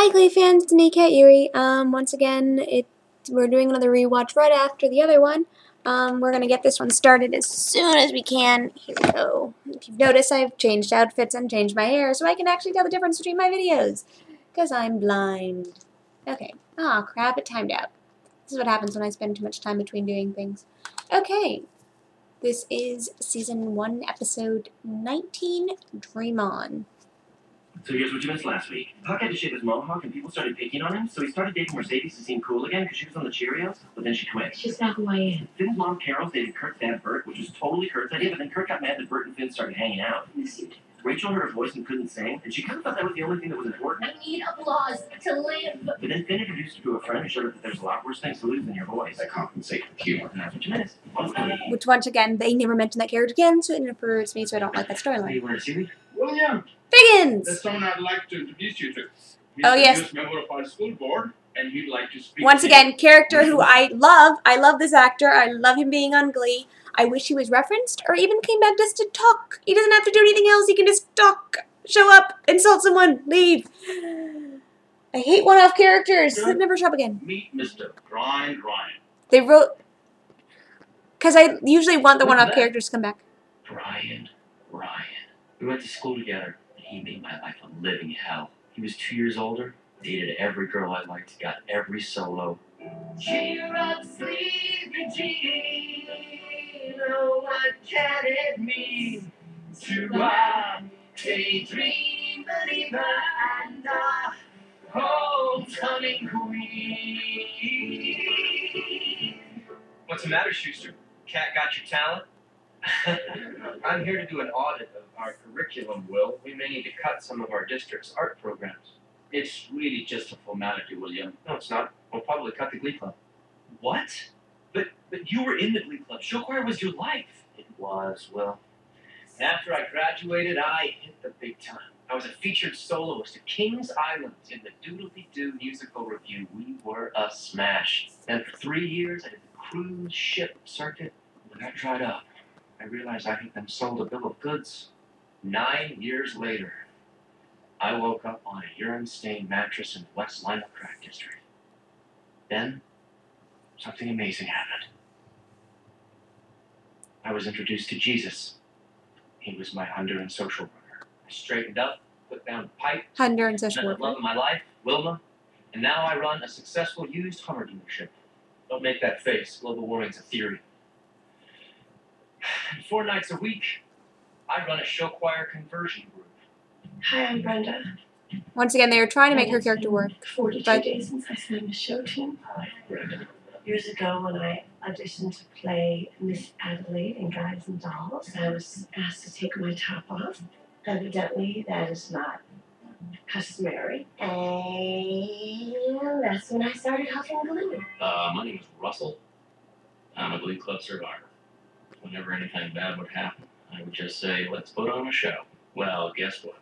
Hi Glee fans, it's me, Kat Yuri. Once again, we're doing another rewatch right after the other one. We're gonna get this one started as soon as we can. Here we go. If you've noticed, I've changed outfits and changed my hair so I can actually tell the difference between my videos. Because I'm blind. Okay. Aw, crap, it timed out. This is what happens when I spend too much time between doing things. Okay. This is Season 1, Episode 19, Dream On. So here's what you missed last week. Puck had to shave his mohawk and people started picking on him, so he started dating Mercedes to seem cool again because she was on the Cheerios, but then she quit. She's not who I am. Finn's mom, Carol, dated Kurt's dad, Bert, which was totally Kurt's idea, but then Kurt got mad that Bert and Finn started hanging out. Rachel heard her voice and couldn't sing, and she kind of thought that was the only thing that was important. I need applause to live. But then Finn introduced her to a friend who showed her that there's a lot worse things to lose than your voice. That compensate for humor. And that's what you missed. Which, once again, they never mentioned that character again, so it interferes me, so I don't like that storyline. You want to see me? William! Biggins! There's someone I'd like to introduce you to. He's Oh, the yes. newest member of our school board, and he'd like to speak Once to again, you. character who I love. I love this actor. I love him being on Glee. I wish he was referenced or even came back just to talk. He doesn't have to do anything else. He can just talk, show up, insult someone, leave. I hate one-off characters that never show up again. Meet Mr. Brian Ryan. They wrote... Because I usually want the one-off characters to come back. Brian Ryan. We went to school together, and he made my life a living hell. He was 2 years older, dated every girl I liked, got every solo. Cheer up, sleepy Jean. Oh, what can it mean to a daydream believer and a homecoming queen? What's the matter, Schuster? Cat got your talent? I'm here to do an audit of our curriculum, Will. We may need to cut some of our district's art programs. It's really just a formality, William. No, it's not. We'll probably cut the Glee Club. What? But you were in the Glee Club. Show choir was your life. It was, Will. After I graduated, I hit the big time. I was a featured soloist at Kings Island in the Doodly-Doo musical review. We were a smash. Then for 3 years, I did the cruise ship circuit. When that dried up, I realized I had been sold a bill of goods. 9 years later, I woke up on a urine-stained mattress in West Lima Crack District. Then, something amazing happened. I was introduced to Jesus. He was my hunter and social worker. I straightened up, put down the pipe, Hunter and social met the love worker. of my life, Wilma, and now I run a successful used Hummer dealership. Don't make that face. Global warming's a theory. 4 nights a week, I run a show choir conversion group. Hi, I'm Brenda. Once again, they were trying to make her character work. 42 but- days since I signed a show tune. Hi, Brenda. Years ago, when I auditioned to play Miss Adelaide in Guys and Dolls, I was asked to take my top off. Evidently, that is not customary. And that's when I started huffing glue. My name is Russell. I'm a Glee Club survivor. Whenever anything bad would happen, I would just say, let's put on a show. Well, guess what?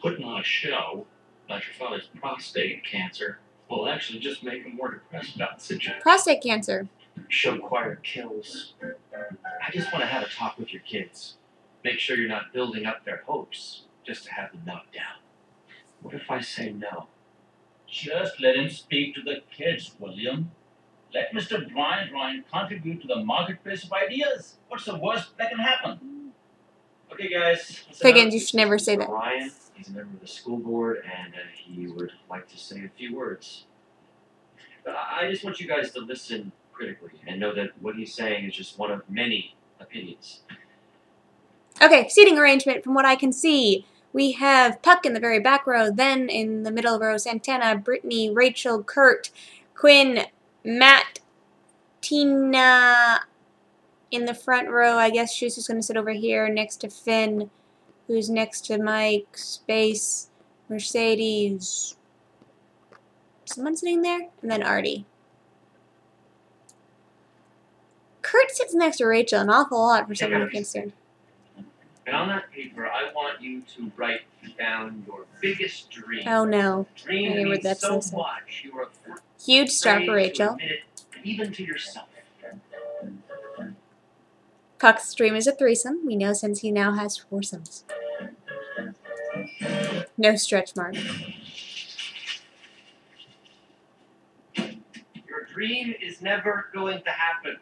Putting on a show about your father's prostate cancer will actually just make him more depressed about the situation. Prostate cancer. Show choir kills. I just want to have a talk with your kids. Make sure you're not building up their hopes just to have them knocked down. What if I say no? Just let him speak to the kids, William. Let Mr. Brian Ryan contribute to the marketplace of ideas. What's the worst that can happen? Okay, guys. Figgins, you should never say that. Ryan, he's a member of the school board, and he would like to say a few words. But I just want you guys to listen critically and know that what he's saying is just one of many opinions. Okay, seating arrangement from what I can see. We have Puck in the very back row, then in the middle row, Santana, Brittany, Rachel, Kurt, Quinn, Matt, Tina in the front row. I guess she's just going to sit over here next to Finn, who's next to Mike, Space, Mercedes. Someone sitting there? And then Artie. Kurt sits next to Rachel an awful lot for someone who can't stand. And on that paper, I want you to write down your biggest dream. Oh no. Dream I that hear what means that's so gonna say. much you are Huge star afraid for to Rachel. admit it, even to yourself. Puck's dream is a threesome. We know since he now has foursomes. No stretch mark. dream is never going to happen.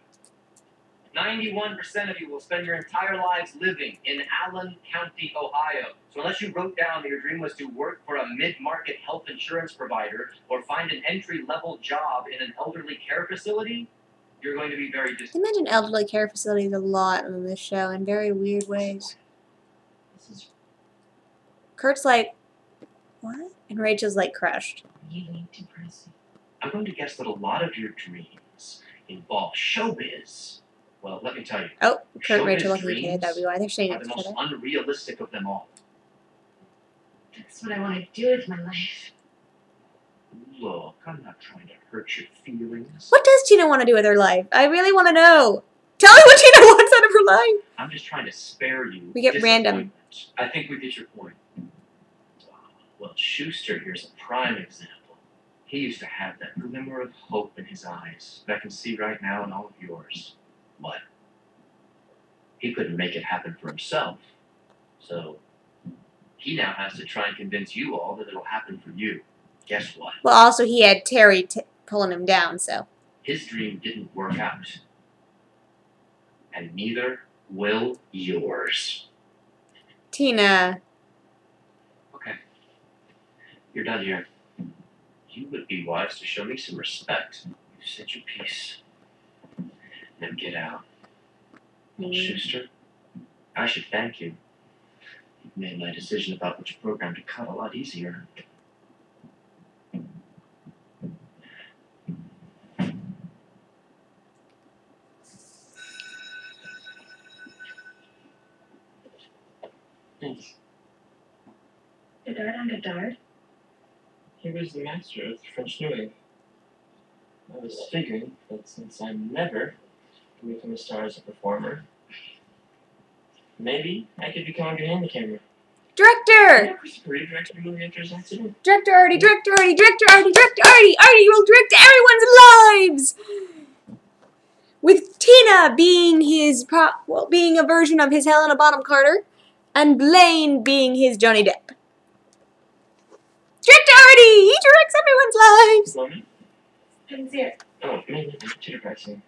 91% of you will spend your entire lives living in Allen County, Ohio. So unless you wrote down that your dream was to work for a mid-market health insurance provider or find an entry-level job in an elderly care facility, you're going to be very They disappointed. mention elderly care facilities a lot on this show in very weird ways. Kurt's like, what? And Rachel's like crushed. Really depressing. I'm going to guess that a lot of your dreams involve showbiz. Well, let me tell you, Oh, Kurt and showbiz Rachel looking at each other. dreams That'd be why they're shooting are at the each most other. unrealistic of them all. That's what I want to do with my life. Look, I'm not trying to hurt your feelings. What does Tina want to do with her life? I really want to know. Tell me what Tina wants out of her life. I'm just trying to spare you. We get random. disappointment. I think we get your point. Well, Schuster here's a prime example. He used to have that glimmer of hope in his eyes that I can see right now in all of yours. But he couldn't make it happen for himself. So he now has to try and convince you all that it'll happen for you. Guess what? Well, also he had Terry pulling him down, so. His dream didn't work out. And neither will yours. Tina. Okay. You're done here. You would be wise to show me some respect. You said your piece. Now get out. Well, Schuster, I should thank you. You've made my decision about which program to cut a lot easier. Thanks. Godard on Godard? He was the master of French New Wave. I was figuring that since I'm never going to become a star as a performer, maybe I could become behind the camera. Director! Career director of movie actors accident. Director Artie, Director Artie, Director Artie, Director Artie! Artie will direct everyone's lives! With Tina being his, being a version of his Helena Bonham Carter, and Blaine being his Johnny Depp. Director Artie! He directs everyone's lives! Moment? I didn't see it. Oh, maybe cheater practicing.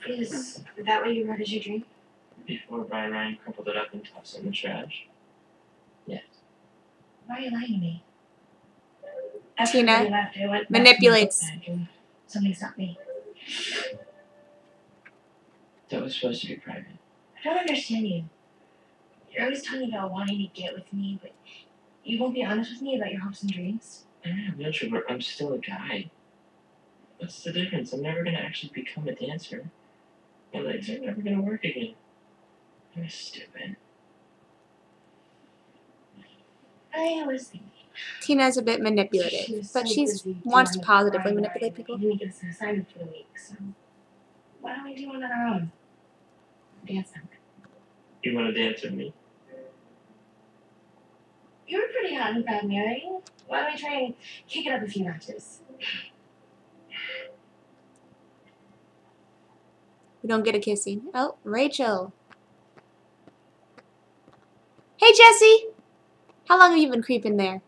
Is that what you wrote as your dream? Before Brian Ryan crumpled it up and tossed it in the trash. Yes. Why are you lying to me? Tina After we left, I went back manipulates. to my book bag and something stopped me. That was supposed to be private. I don't understand you. You're always talking about wanting to get with me, but you won't be honest with me about your hopes and dreams? I'm not sure, but I'm still a guy. What's the difference? I'm never going to actually become a dancer. My legs are never going to work again. I'm stupid. I was thinking. Tina's a bit She manipulative, was but so she busy wants to doing positively Brian manipulate Ryan, people. He didn't give us an assignment for the week, so why don't we do one on our own? Dance number. You want to dance with me? You were pretty hot in Bad Mary. Why don't we try and kick it up a few notches? We don't get a kissing. Oh, Rachel. Hey, Jesse. How long have you been creeping there?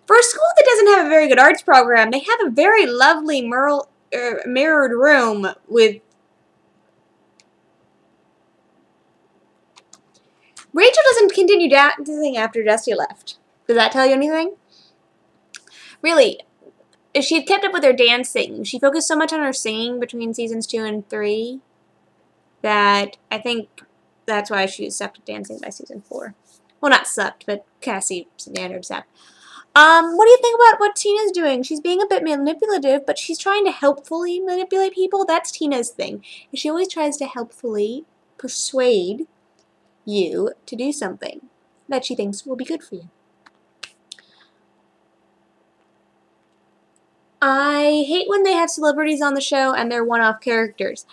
For a school that doesn't have a very good arts program, they have a very lovely mirrored room with... Rachel doesn't continue dancing after Jesse left. Does that tell you anything? Really, if she had kept up with her dancing, she focused so much on her singing between seasons 2 and 3 that I think that's why she sucked at dancing by season 4. Well, not sucked, but Cassie standard sucked. What do you think about what Tina's doing? She's being a bit manipulative, but she's trying to helpfully manipulate people. That's Tina's thing. She always tries to helpfully persuade you to do something that she thinks will be good for you. I hate when they have celebrities on the show and they're one-off characters.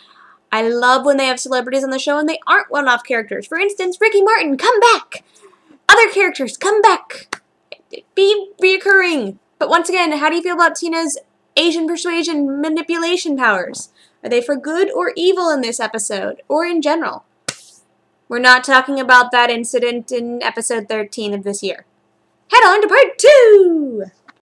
I love when they have celebrities on the show and they aren't one-off characters. For instance, Ricky Martin, come back! Other characters, come back! Be reoccurring. But once again, how do you feel about Tina's Asian persuasion manipulation powers? Are they for good or evil in this episode, or in general? We're not talking about that incident in episode 13 of this year. Head on to part 2!